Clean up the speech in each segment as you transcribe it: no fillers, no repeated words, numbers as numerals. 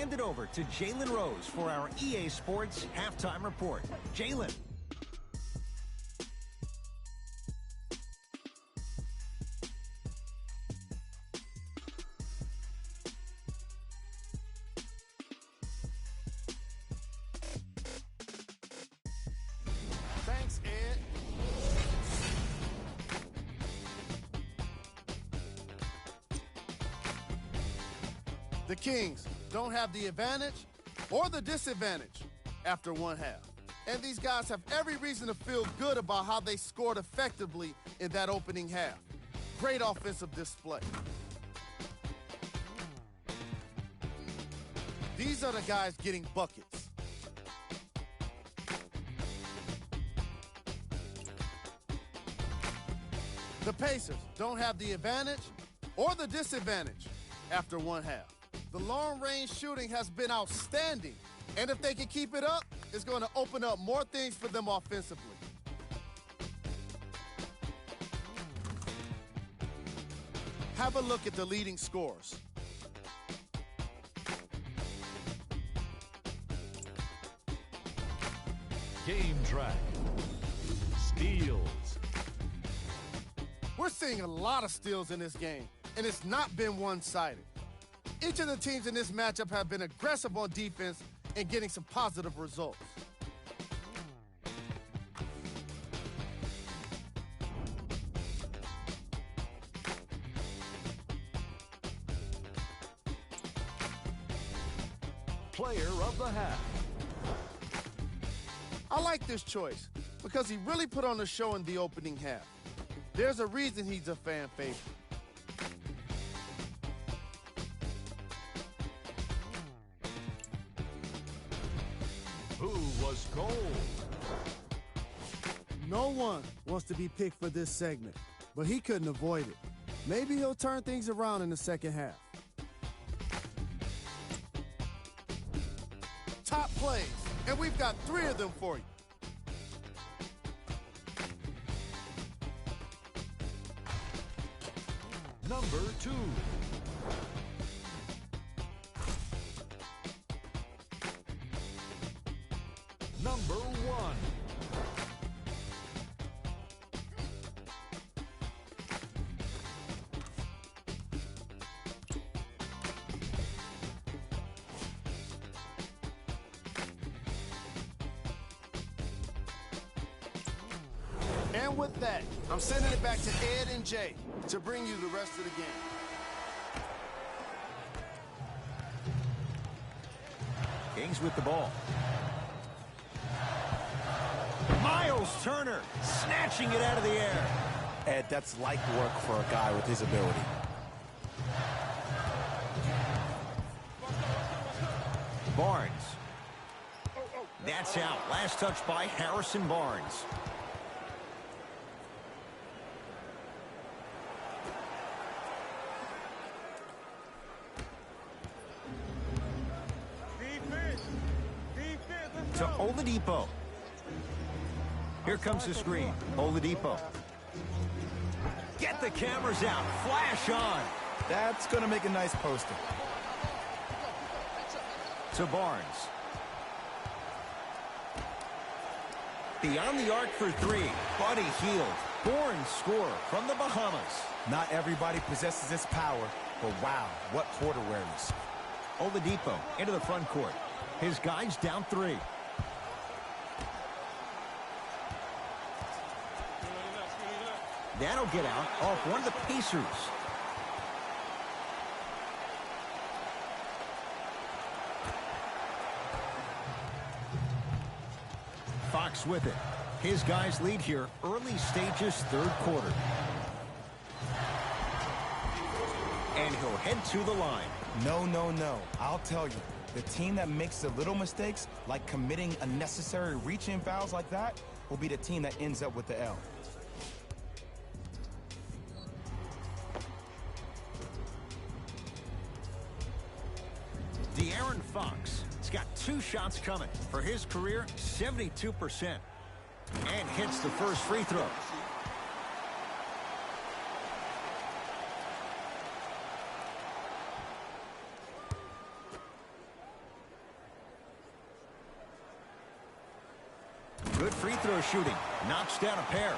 hand it over to Jalen Rose for our EA Sports Halftime Report. Jalen. Thanks, Ed. The Kings don't have the advantage or the disadvantage after one half. And these guys have every reason to feel good about how they scored effectively in that opening half. Great offensive display. These are the guys getting buckets. The Pacers don't have the advantage or the disadvantage after one half. The long-range shooting has been outstanding, and if they can keep it up, it's going to open up more things for them offensively. Have a look at the leading scorers. Game track. Steals. We're seeing a lot of steals in this game, and it's not been one-sided. Each of the teams in this matchup have been aggressive on defense and getting some positive results. Player of the half. I like this choice because he really put on a show in the opening half. There's a reason he's a fan favorite. Who was gold? No one wants to be picked for this segment, but he couldn't avoid it. Maybe he'll turn things around in the second half. Top plays, and we've got 3 of them for you. Number 2. Number 1. And with that, I'm sending it back to Ed and Jay to bring you the rest of the game. Kings with the ball. Miles Turner snatching it out of the air. Ed, that's light work for a guy with his ability. Barnes. That's out. Last touch by Harrison Barnes. To Oladipo. Here comes the screen. Oladipo. Get the cameras out. Flash on. That's going to make a nice poster. To Barnes. Beyond the arc for 3. Buddy Hield. Born scorer from the Bahamas. Not everybody possesses this power, but wow, what court awareness. Oladipo into the front court. His guys down 3. That'll get out off one of the Pacers. Fox with it. His guys lead here early stages, third quarter. And he'll head to the line. No, no, no. I'll tell you. The team that makes the little mistakes, like committing unnecessary reach-in fouls like that, will be the team that ends up with the L. De'Aaron Fox has got 2 shots coming. For his career, 72%. And hits the first free throw. Good free throw shooting. Knocks down a pair.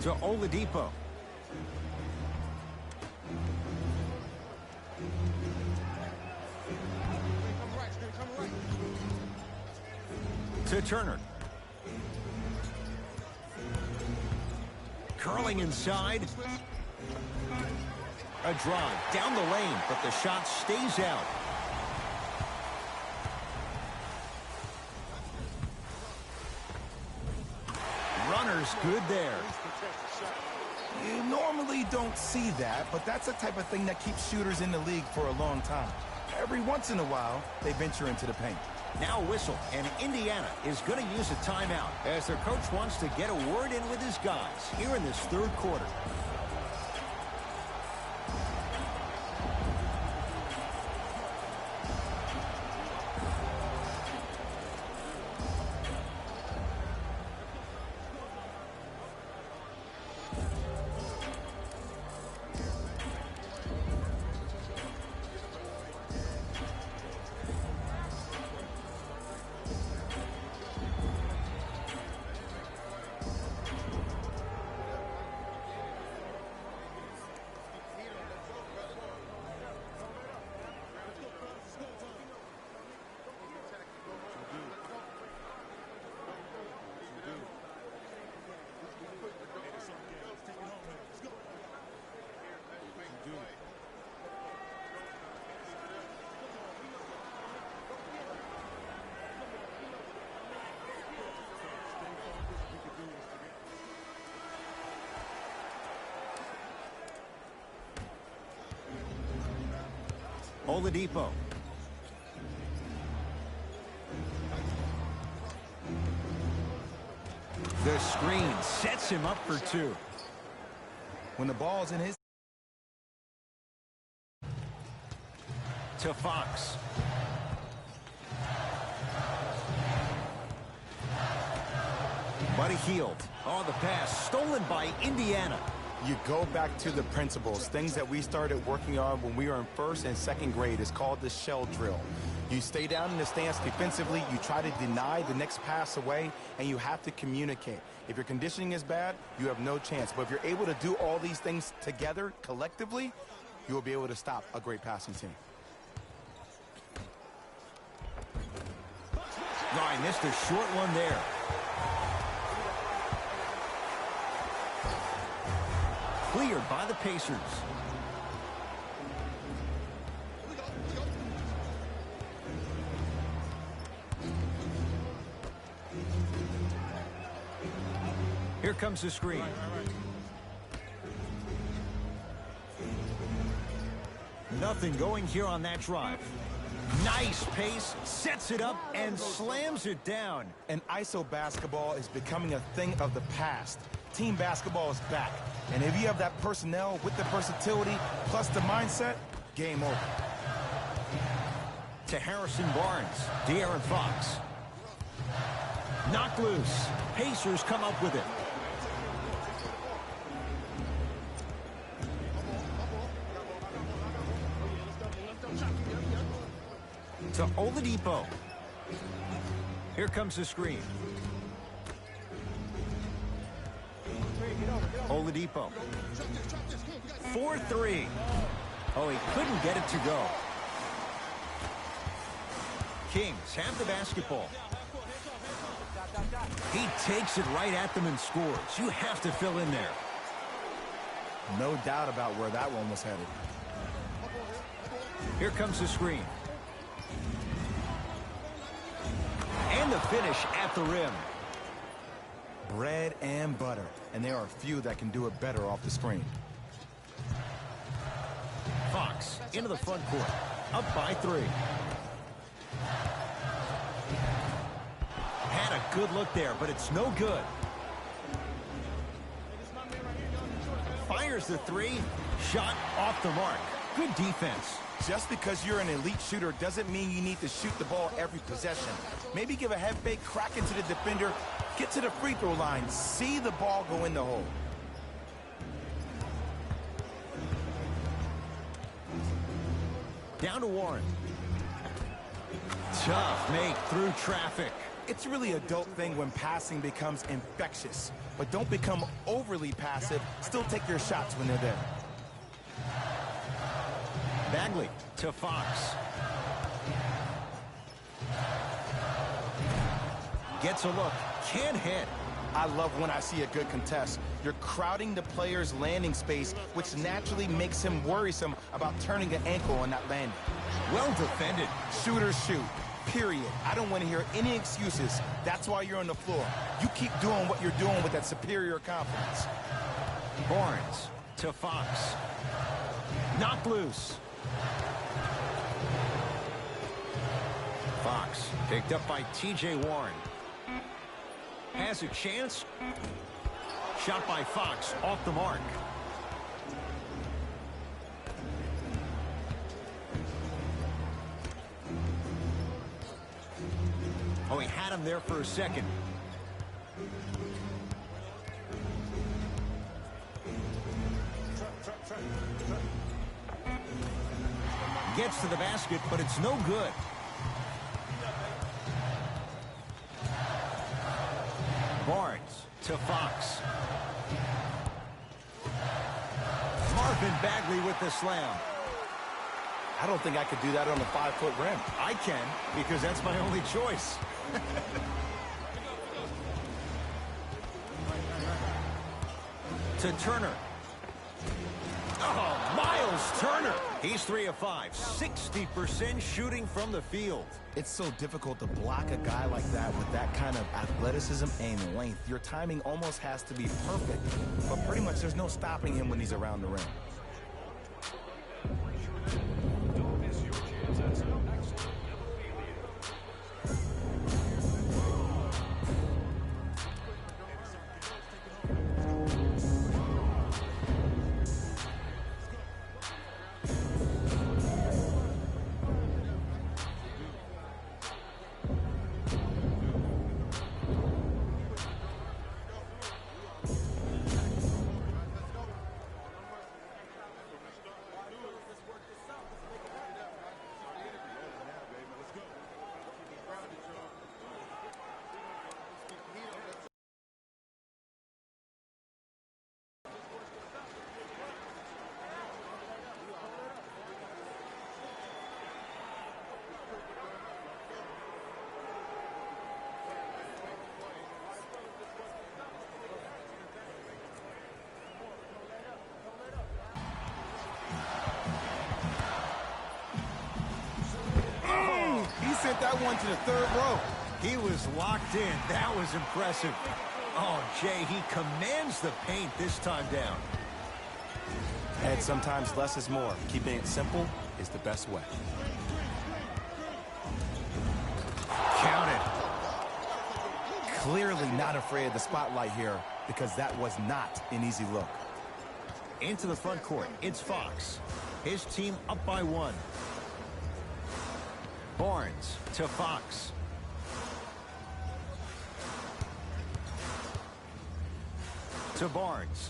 To Oladipo. To Turner. Curling inside. A drive down the lane, but the shot stays out. Runner's good there. You normally don't see that, but that's the type of thing that keeps shooters in the league for a long time. Every once in a while, they venture into the paint. Now a whistle, and Indiana is going to use a timeout as their coach wants to get a word in with his guys here in this third quarter. Oladipo. The screen sets him up for two. When the ball's in his... To Fox. Buddy Hield. Oh, the pass stolen by Indiana. You go back to the principles, things that we started working on when we were in first and second grade. It's called the shell drill. You stay down in the stance defensively, you try to deny the next pass away, and you have to communicate. If your conditioning is bad, you have no chance. But if you're able to do all these things together, collectively, you will be able to stop a great passing team. Ryan missed a short one there. Cleared by the Pacers. Here comes the screen. Nothing going here on that drive. Nice pace, sets it up, and slams it down. And ISO basketball is becoming a thing of the past. Team basketball is back. And if you have that personnel with the versatility plus the mindset, game over. To Harrison Barnes. De'Aaron Fox. Knocked loose. Pacers come up with it. To Oladipo. Here comes the screen. Oladipo. 4-3. Oh, he couldn't get it to go. Kings have the basketball. He takes it right at them and scores. You have to fill in there. No doubt about where that one was headed. Here comes the screen. And the finish at the rim. Bread and butter. And there are few that can do it better off the screen. Fox into the front court. Up by 3. Had a good look there, but it's no good. Fires the 3. Shot off the mark. Good defense. Just because you're an elite shooter doesn't mean you need to shoot the ball every possession. Maybe give a head fake, crack into the defender, get to the free throw line, see the ball go in the hole. Down to Warren. Tough make through traffic. It's really a dope thing when passing becomes infectious. But don't become overly passive. Still take your shots when they're there. Bagley to Fox. Gets a look. Can't hit. I love when I see a good contest. You're crowding the player's landing space, which naturally makes him worrisome about turning the ankle on that landing. Well defended. Shooters shoot. Period. I don't want to hear any excuses. That's why you're on the floor. You keep doing what you're doing with that superior confidence. Barnes to Fox. Knocked loose. Fox picked up by T.J. Warren. Has a chance. Shot by Fox off the mark. Oh, he had him there for a second. Gets to the basket, but it's no good. Barnes to Fox. Marvin Bagley with the slam. I don't think I could do that on a 5-foot rim. I can, because that's my only choice. To Turner. Oh, Miles Turner. He's 3 of 5. 60% shooting from the field. It's so difficult to block a guy like that with that kind of athleticism and length. Your timing almost has to be perfect. But pretty much there's no stopping him when he's around the rim. Sent that one to the 3rd row. He was locked in. That was impressive. Oh, Jay, he commands the paint this time down. And sometimes less is more. Keeping it simple is the best way. Count it. Clearly not afraid of the spotlight here because that was not an easy look. Into the front court, it's Fox. His team up by 1. Barnes to Fox. To Barnes.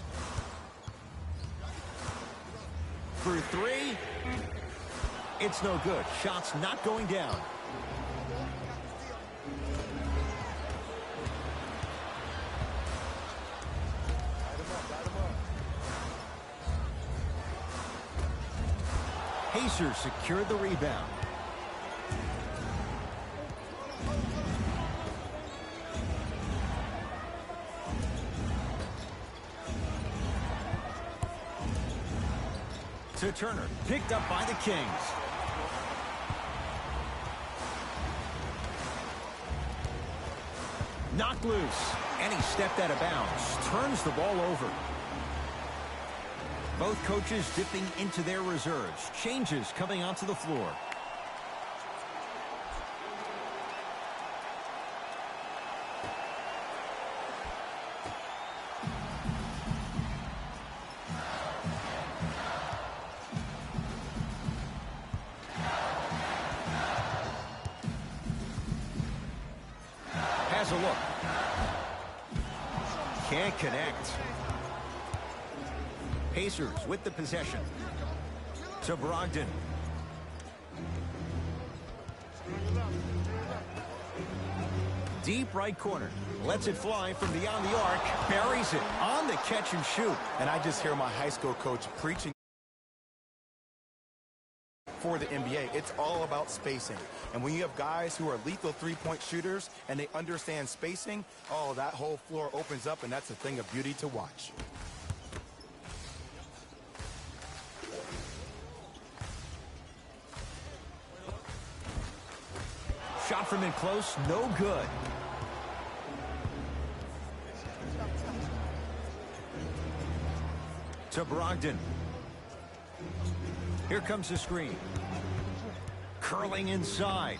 For 3. It's no good. Shot's not going down. Pacers secured the rebound. To Turner, picked up by the Kings. Knocked loose, and he stepped out of bounds. Turns the ball over. Both coaches dipping into their reserves. Changes coming onto the floor. Has a look. Can't connect. Pacers with the possession. To Brogdon. Deep right corner. Lets it fly from beyond the arc. Buries it on the catch and shoot. And I just hear my high school coach preaching for the NBA. It's all about spacing. And when you have guys who are lethal three-point shooters and they understand spacing, oh, that whole floor opens up, and that's a thing of beauty to watch. Shot from in close, no good. To Brogdon. Here comes the screen. Curling inside.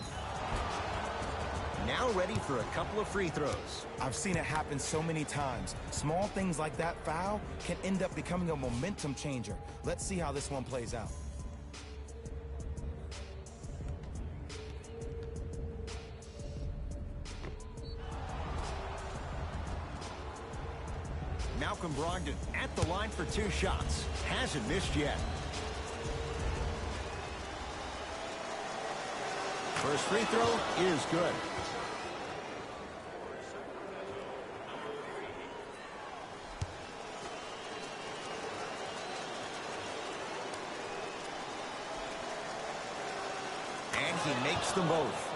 Now ready for a couple of free throws. I've seen it happen so many times. Small things like that foul can end up becoming a momentum changer. Let's see how this one plays out. Malcolm Brogdon at the line for 2 shots. Hasn't missed yet. First free throw is good. And he makes them both.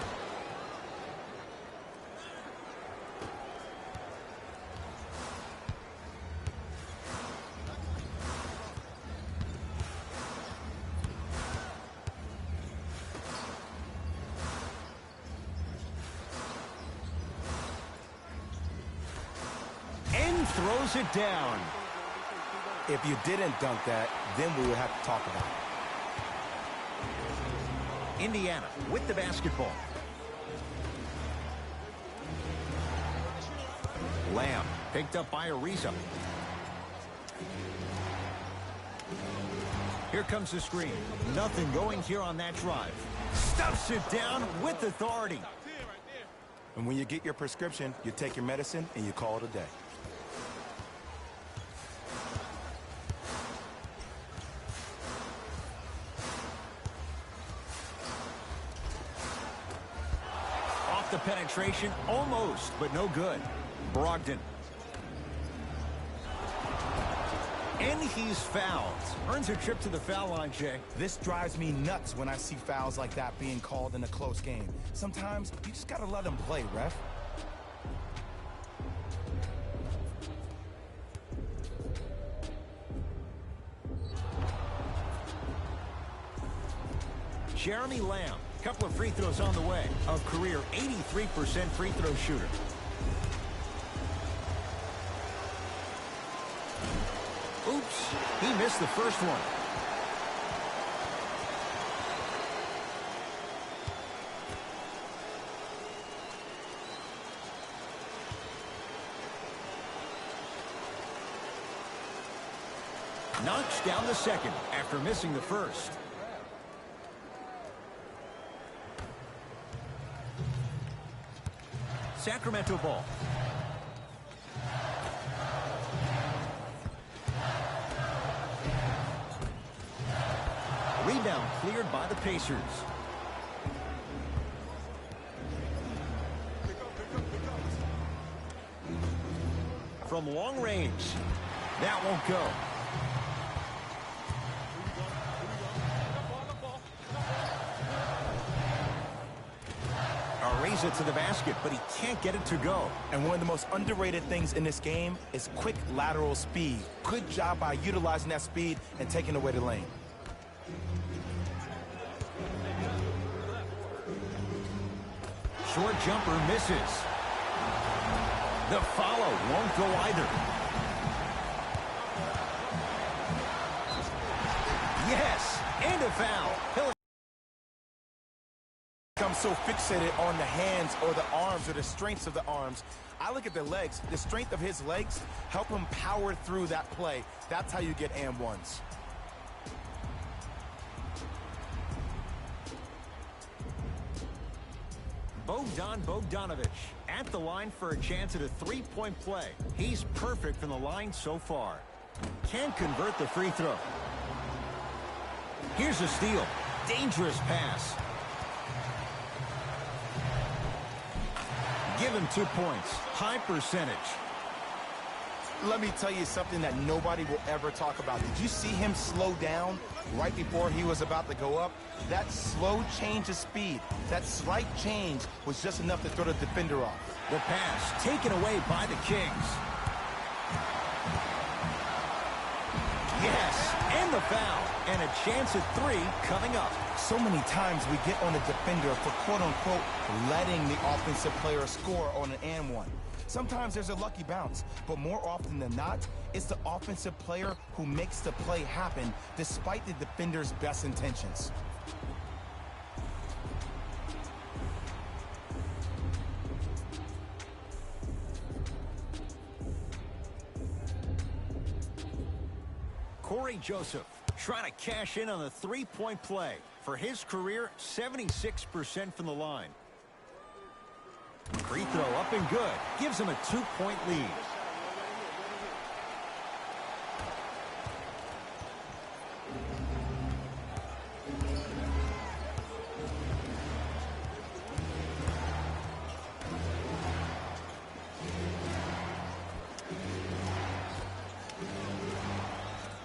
Throws it down. If you didn't dunk that, then we would have to talk about it. Indiana with the basketball. Lamb picked up by Ariza. Here comes the screen. Nothing going here on that drive. Stuffs it down with authority. And when you get your prescription, you take your medicine and you call it a day. The penetration almost, but no good. Brogdon. And he's fouled. Earns a trip to the foul line, Jay. This drives me nuts when I see fouls like that being called in a close game. Sometimes you just gotta let them play, ref. Jeremy Lamb. Couple of free throws on the way. A career 83% free throw shooter. Oops, he missed the first one. Knocks down the second after missing the first. Sacramento ball. Rebound cleared by the Pacers. From long range. That won't go. Ariza to the basket, but he can't get it to go. And one of the most underrated things in this game is quick lateral speed. Good job by utilizing that speed and taking away the lane. Short jumper misses. The follow won't go either. Yes, and a foul. I'm so fixated on the hands or the arms or the strengths of the arms. I look at the legs. The strength of his legs help him power through that play. That's how you get and ones. Bogdan Bogdanovic at the line for a chance at a three-point play. He's perfect from the line so far. Can't convert the free throw. Here's a steal. Dangerous pass. Give him 2 points. High percentage. Let me tell you something that nobody will ever talk about. Did you see him slow down right before he was about to go up? That slow change of speed, that slight change was just enough to throw the defender off. The pass taken away by the Kings. Yes, and the foul. And a chance at 3 coming up. So many times we get on the defender for quote-unquote letting the offensive player score on an and one. Sometimes there's a lucky bounce, but more often than not, it's the offensive player who makes the play happen despite the defender's best intentions. Corey Joseph trying to cash in on the three-point play. For his career, 76% from the line. Free throw up and good. Gives him a 2-point lead.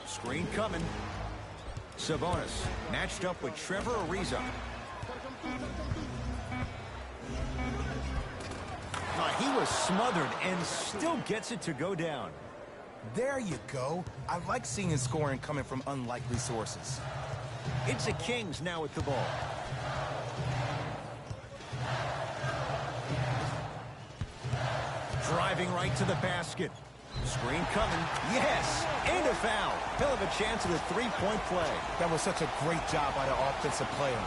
Screen coming. Sabonis matched up with Trevor Ariza. He was smothered and still gets it to go down. There you go. I like seeing scoring coming from unlikely sources. It's the Kings now with the ball. Driving right to the basket. Screen coming. Yes, and a foul. He'll have a chance at a three-point play. That was such a great job by the offensive player.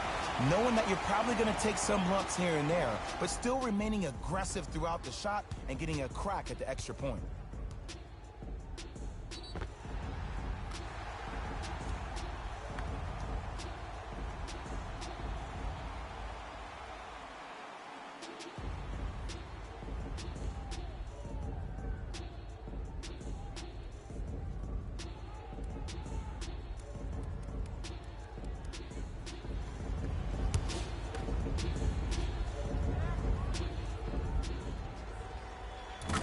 Knowing that you're probably going to take some lumps here and there, but still remaining aggressive throughout the shot and getting a crack at the extra point.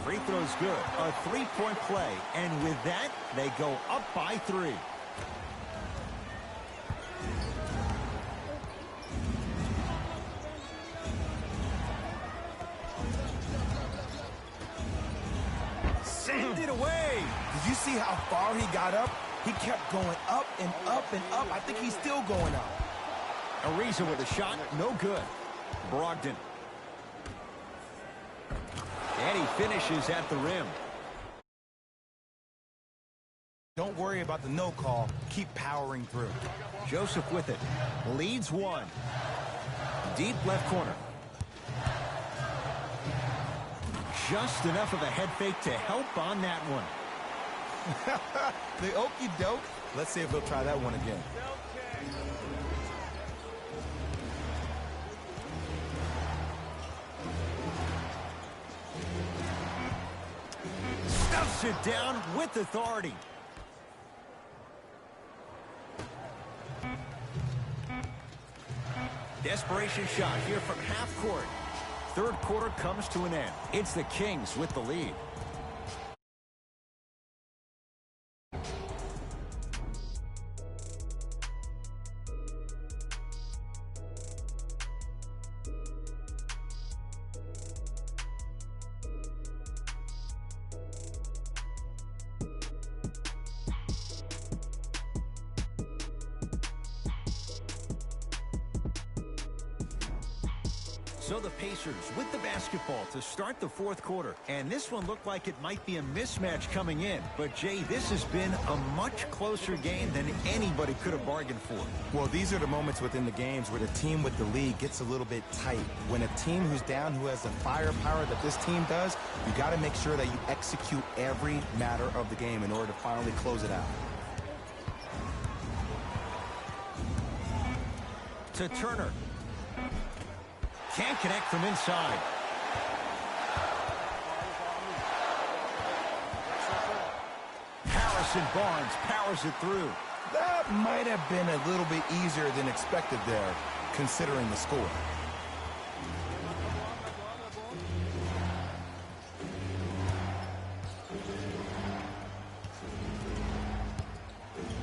Free throw's good. A three-point play. And with that, they go up by 3. Send it away. Did you see how far he got up? He kept going up and up and up. I think he's still going up. Ariza with a shot. No good. Brogdon. And he finishes at the rim. Don't worry about the no call. Keep powering through. Joseph with it. Leads 1. Deep left corner. Just enough of a head fake to help on that one. The okie doke. Let's see if he'll try that one again. Stuffs it down with authority. Desperation shot here from half court. Third quarter comes to an end. It's the Kings with the lead. So the Pacers with the basketball to start the fourth quarter. And this one looked like it might be a mismatch coming in. But, Jay, this has been a much closer game than anybody could have bargained for. Well, these are the moments within the games where the team with the lead gets a little bit tight. When a team who's down, who has the firepower that this team does, you got to make sure that you execute every matter of the game in order to finally close it out. To Turner. Can't connect from inside. Harrison Barnes powers it through. That might have been a little bit easier than expected there, considering the score.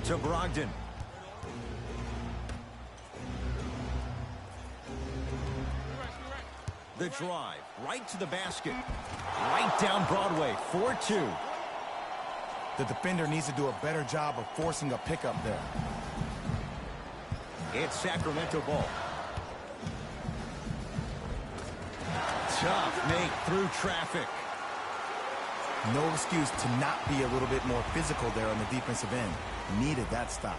to Brogdon. The drive, right to the basket. Right down Broadway, 4-2. The defender needs to do a better job of forcing a pickup there. It's Sacramento ball. Tough make through traffic. No excuse to not be a little bit more physical there on the defensive end. Needed that stop.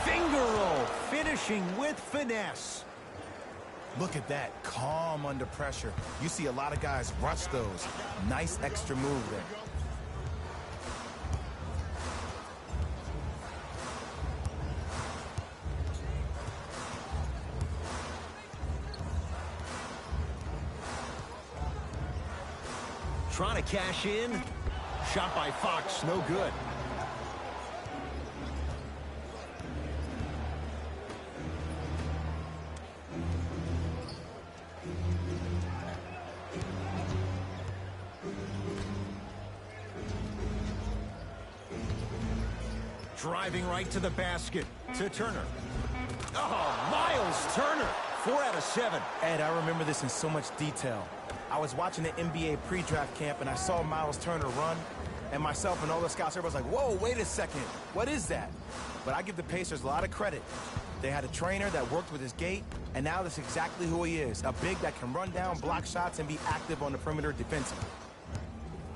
Finger roll, finishing with finesse. Look at that, calm under pressure. You see a lot of guys rush those. Nice extra move there. Trying to cash in. Shot by Fox, no good. Driving right to the basket to Turner. Oh, Miles Turner, 4 out of 7. Ed, I remember this in so much detail. I was watching the NBA pre-draft camp, and I saw Miles Turner run, and myself and all the scouts, everybody's like, whoa, wait a second, what is that? But I give the Pacers a lot of credit. They had a trainer that worked with his gait, and now that's exactly who he is, a big that can run down, block shots, and be active on the perimeter defensively.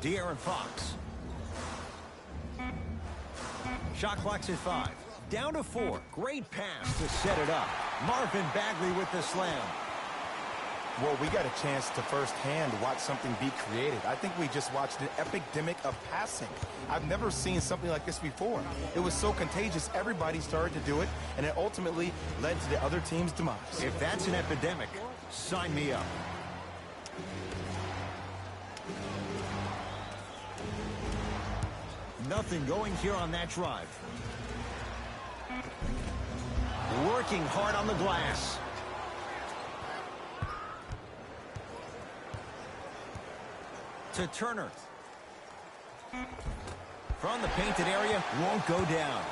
De'Aaron Fox. Shot clock's at 5. Down to 4. Great pass to set it up. Marvin Bagley with the slam. Well, we got a chance to firsthand watch something be created. I think we just watched an epidemic of passing. I've never seen something like this before. It was so contagious, everybody started to do it, and it ultimately led to the other team's demise. If that's an epidemic, sign me up. Nothing going here on that drive. Working hard on the glass. To Turner. From the painted area, won't go down.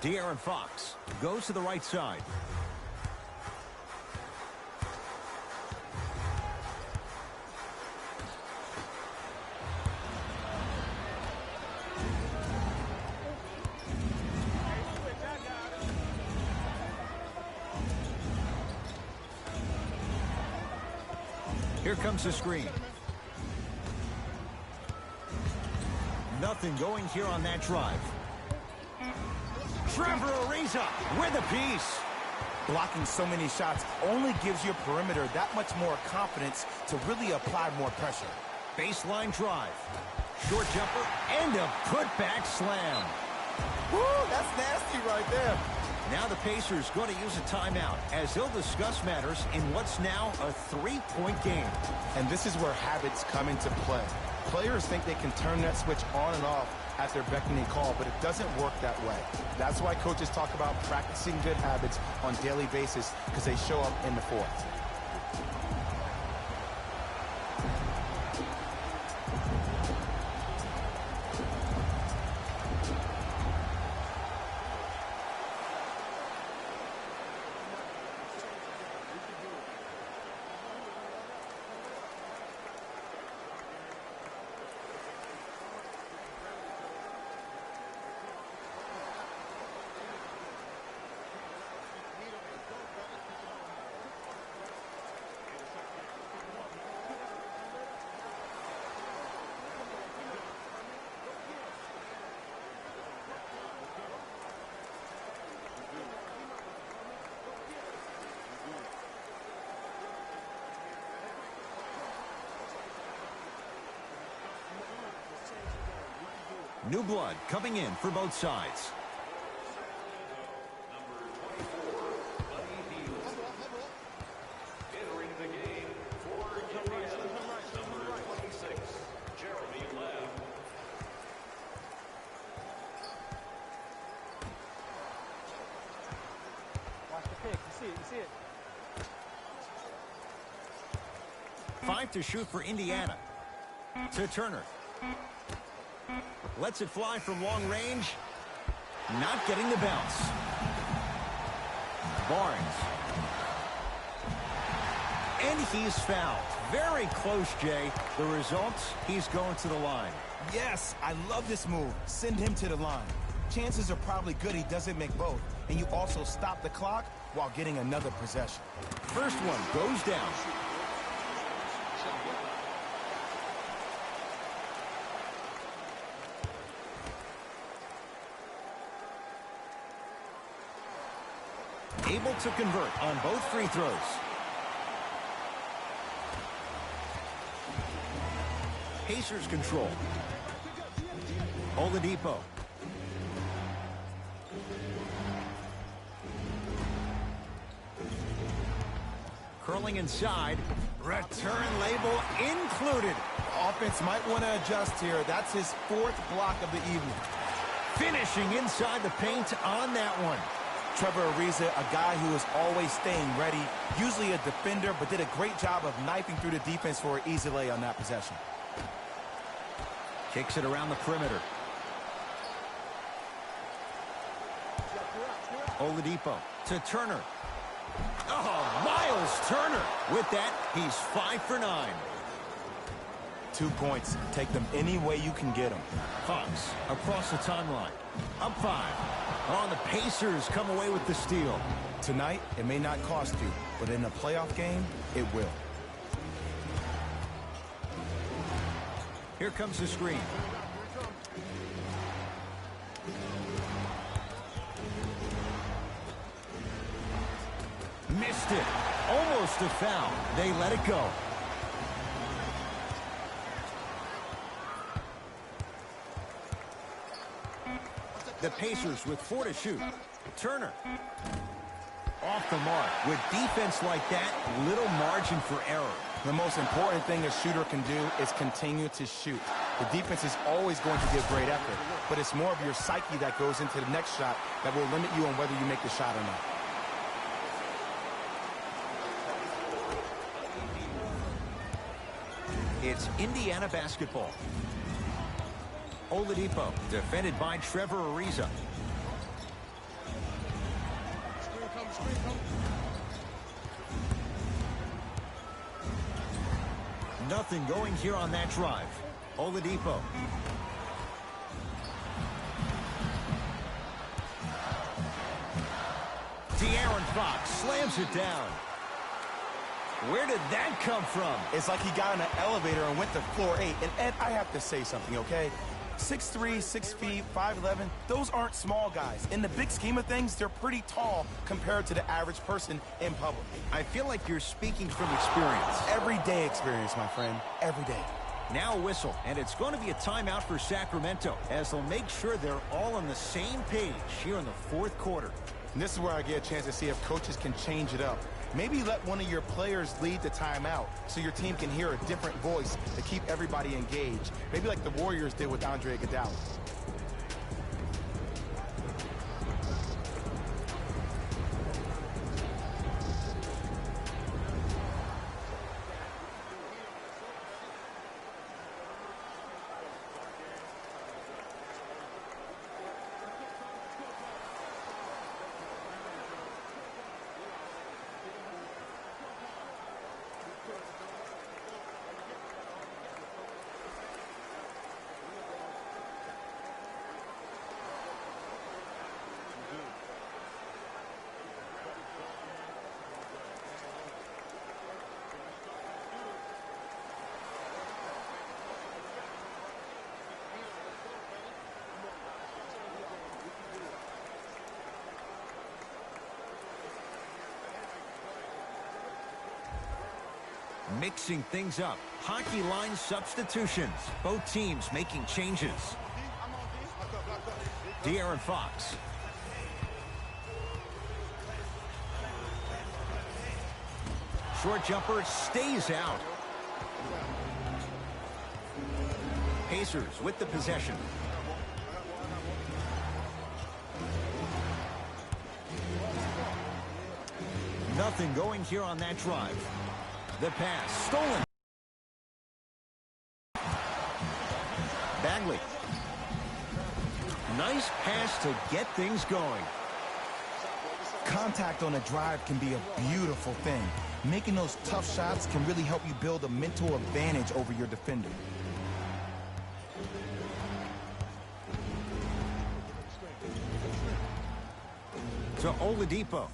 De'Aaron Fox goes to the right side. Here comes the screen. Nothing going here on that drive. Trevor Ariza with a piece. Blocking so many shots only gives your perimeter that much more confidence to really apply more pressure. Baseline drive. Short jumper and a putback slam. Woo, that's nasty right there. Now the Pacers going to use a timeout as they'll discuss matters in what's now a 3-point game. And this is where habits come into play. Players think they can turn that switch on and off at their beckoning call, but it doesn't work that way. That's why coaches talk about practicing good habits on a daily basis, because they show up in the fourth. New blood coming in for both sides. Entering the game for Indiana, number 26, Jeremy Lamb. 5 to shoot for Indiana. To Turner. Lets it fly from long range. Not getting the bounce. Barnes. And he's fouled. Very close, Jay. The results, he's going to the line. Yes, I love this move. Send him to the line. Chances are probably good he doesn't make both. And you also stop the clock while getting another possession. First one goes down. Able to convert on both free throws. Pacers control. Oladipo. Curling inside. Return label included. Offense might want to adjust here. That's his 4th block of the evening. Finishing inside the paint on that one. Trevor Ariza, a guy who is always staying ready, usually a defender, but did a great job of knifing through the defense for an easy lay on that possession. Kicks it around the perimeter. Oladipo to Turner. Oh, Miles Turner. With that, he's 5 for 9. 2 points. Take them any way you can get them. Fox across the timeline. Up 5. Oh, the Pacers come away with the steal. Tonight, it may not cost you, but in a playoff game, it will. Here comes the screen. Missed it. Almost a foul. They let it go. The Pacers with 4 to shoot. Turner. Off the mark. With defense like that, little margin for error. The most important thing a shooter can do is continue to shoot. The defense is always going to give great effort, but it's more of your psyche that goes into the next shot that will limit you on whether you make the shot or not. It's Indiana basketball. Oladipo, defended by Trevor Ariza. Nothing going here on that drive. Oladipo. De'Aaron Fox slams it down. Where did that come from? It's like he got in an elevator and went to floor 8. And Ed, I have to say something, okay? 6'3", 6 feet, 5'11", those aren't small guys. In the big scheme of things, they're pretty tall compared to the average person in public. I feel like you're speaking from experience. Everyday experience, my friend. Every day. Now a whistle, and it's going to be a timeout for Sacramento as they'll make sure they're all on the same page here in the 4th quarter. And this is where I get a chance to see if coaches can change it up. Maybe let one of your players lead the timeout so your team can hear a different voice to keep everybody engaged. Maybe like the Warriors did with Andre Iguodala. Mixing things up. Hockey line substitutions. Both teams making changes. De'Aaron Fox. Short jumper stays out. Pacers with the possession. Nothing going here on that drive. The pass stolen. Bagley. Nice pass to get things going. Contact on a drive can be a beautiful thing. Making those tough shots can really help you build a mental advantage over your defender. To Oladipo.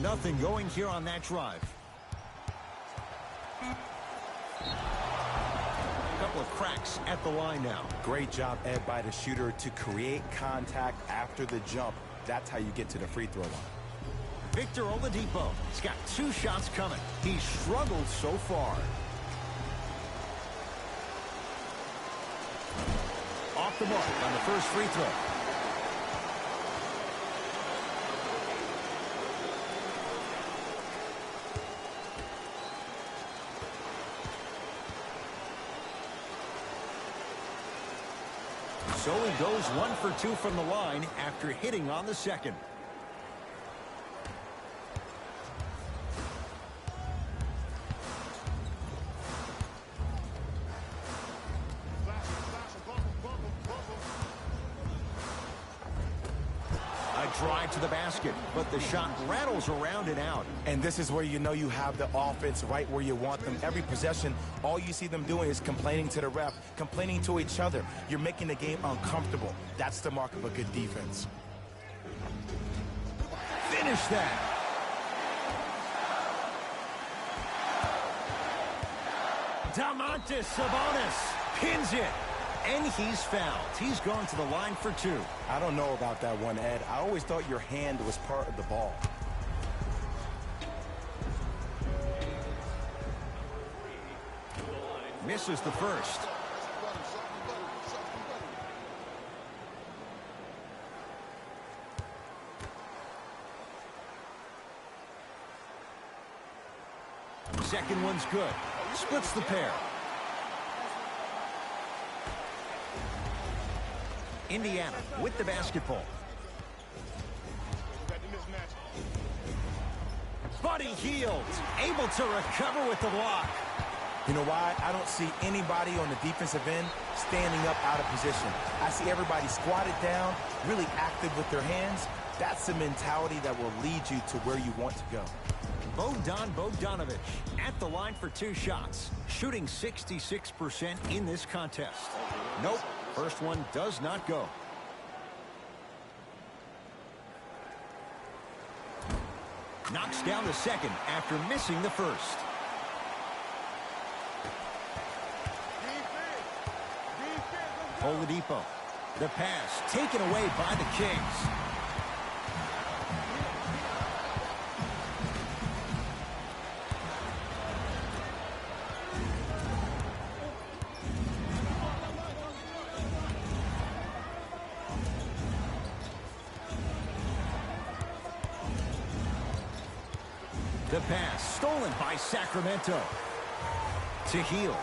Nothing going here on that drive. A couple of cracks at the line now. Great job, Ed, by the shooter to create contact after the jump. That's how you get to the free throw line. Victor Oladipo. He's got 2 shots coming. He's struggled so far. Off the mark on the first free throw. So he goes 1 for 2 from the line after hitting on the second. A drive to the basket, but the shot rattles around and out. And this is where you know you have the offense right where you want them. Every possession, all you see them doing is complaining to the ref, complaining to each other. You're making the game uncomfortable. That's the mark of a good defense. Finish that. Domantas Sabonis pins it. And he's fouled. He's going to the line for 2. I don't know about that one, Ed. I always thought your hand was part of the ball. Misses the first. Second one's good. Splits the pair. Indiana with the basketball. Buddy Hield able to recover with the block. You know why? I don't see anybody on the defensive end standing up out of position. I see everybody squatted down, really active with their hands. That's the mentality that will lead you to where you want to go. Bogdan Bogdanovic at the line for 2 shots, shooting 66% in this contest. Nope, first one does not go. Knocks down the second after missing the first. Oladipo. The pass taken away by the Kings. The pass stolen by Sacramento. To Hield.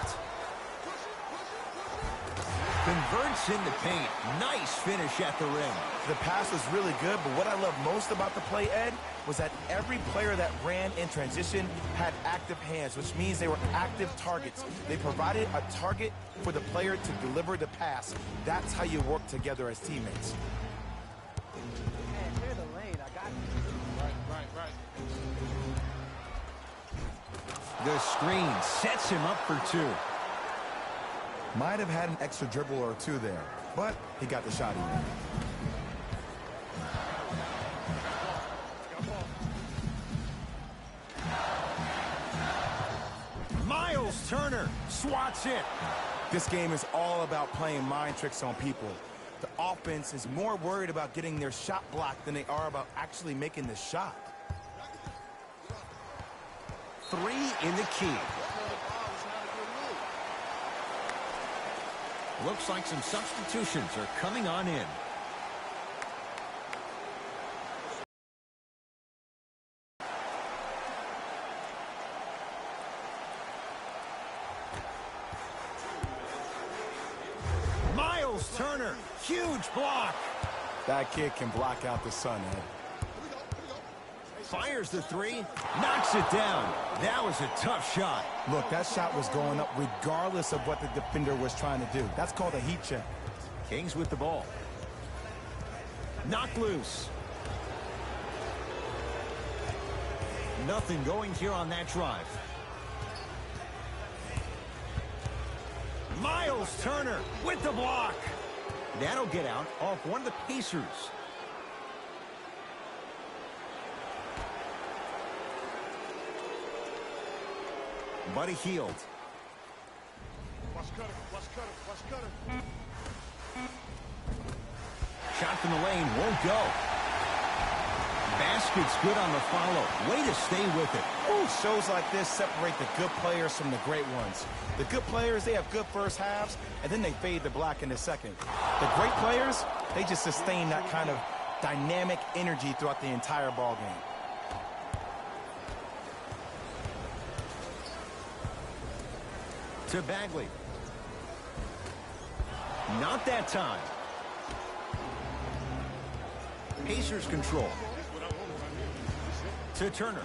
Converts in the paint. Nice finish at the rim. The pass was really good, but what I love most about the play, Ed, was that every player that ran in transition had active hands, which means they were active targets. They provided a target for the player to deliver the pass. That's how you work together as teammates. Man, clear the lane. I got you. Right. The screen sets him up for 2. Might have had an extra dribble or 2 there, but he got the shot in. Miles Turner swats it. This game is all about playing mind tricks on people. The offense is more worried about getting their shot blocked than they are about actually making the shot. 3 in the key. Looks like some substitutions are coming on in. Miles Turner, huge block. That kid can block out the sun, Ed. Fires the three, knocks it down. That was a tough shot. Look, that shot was going up regardless of what the defender was trying to do. That's called a heat check. Kings with the ball. Knocked loose. Nothing going here on that drive. Miles Turner with the block. That'll get out off one of the Pacers. Buddy Hield. Shot from the lane won't go. Basket's good on the follow. Way to stay with it. Ooh, shows like this separate the good players from the great ones. The good players, they have good first halves, and then they fade to black in the second. The great players, they just sustain that kind of dynamic energy throughout the entire ball game. To Bagley. Not that time. Pacers control. To Turner.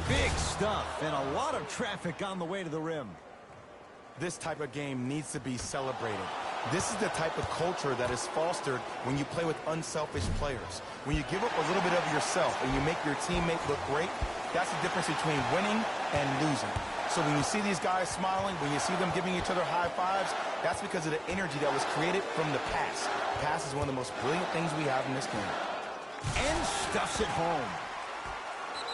Big stuff and a lot of traffic on the way to the rim. This type of game needs to be celebrated. This is the type of culture that is fostered when you play with unselfish players. When you give up a little bit of yourself and you make your teammate look great, that's the difference between winning and losing. So when you see these guys smiling, when you see them giving each other high fives, that's because of the energy that was created from the pass. Pass is one of the most brilliant things we have in this game. And stuffs it home.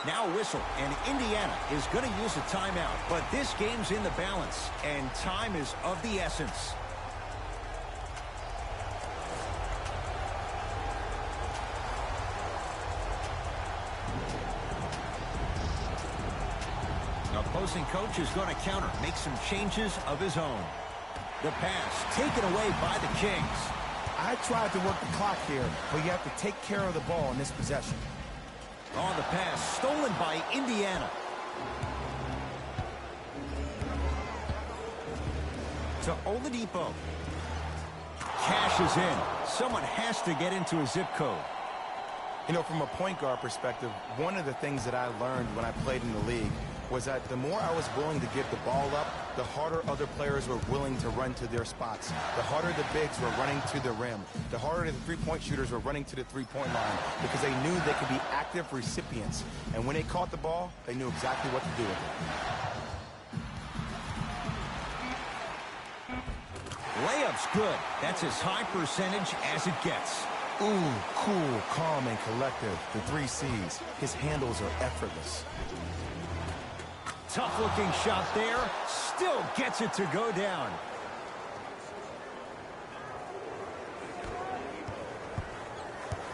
Now a whistle, and Indiana is going to use a timeout. But this game's in the balance, and time is of the essence. Opposing coach is going to counter, make some changes of his own. The pass taken away by the Kings. I tried to work the clock here, but you have to take care of the ball in this possession. On the pass, stolen by Indiana. To Oladipo. Cashes in. Someone has to get into a zip code. You know, from a point guard perspective, one of the things that I learned when I played in the league was that the more I was willing to give the ball up, the harder other players were willing to run to their spots. The harder the bigs were running to the rim. The harder the three-point shooters were running to the three-point line because they knew they could be active recipients. And when they caught the ball, they knew exactly what to do with it. Layup's good. That's as high percentage as it gets. Ooh, cool, calm, and collective. The 3 C's. His handles are effortless. Tough-looking shot there. Still gets it to go down.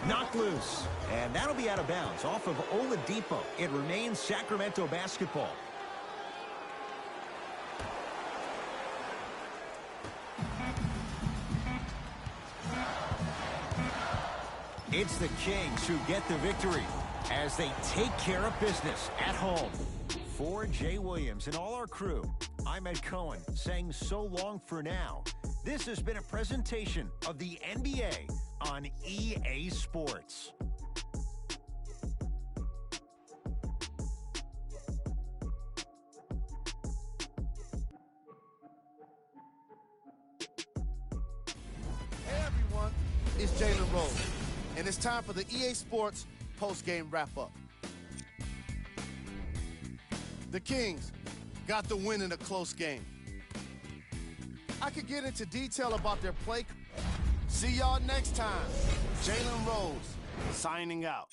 Knocked loose. And that'll be out of bounds off of Oladipo. It remains Sacramento basketball. It's the Kings who get the victory as they take care of business at home. For Jay Williams and all our crew, I'm Ed Cohen saying so long for now. This has been a presentation of the NBA on EA Sports. Hey everyone, it's Jalen Rose, and it's time for the EA Sports post-game wrap-up. The Kings got the win in a close game. I could get into detail about their play. See y'all next time. Jalen Rose, signing out.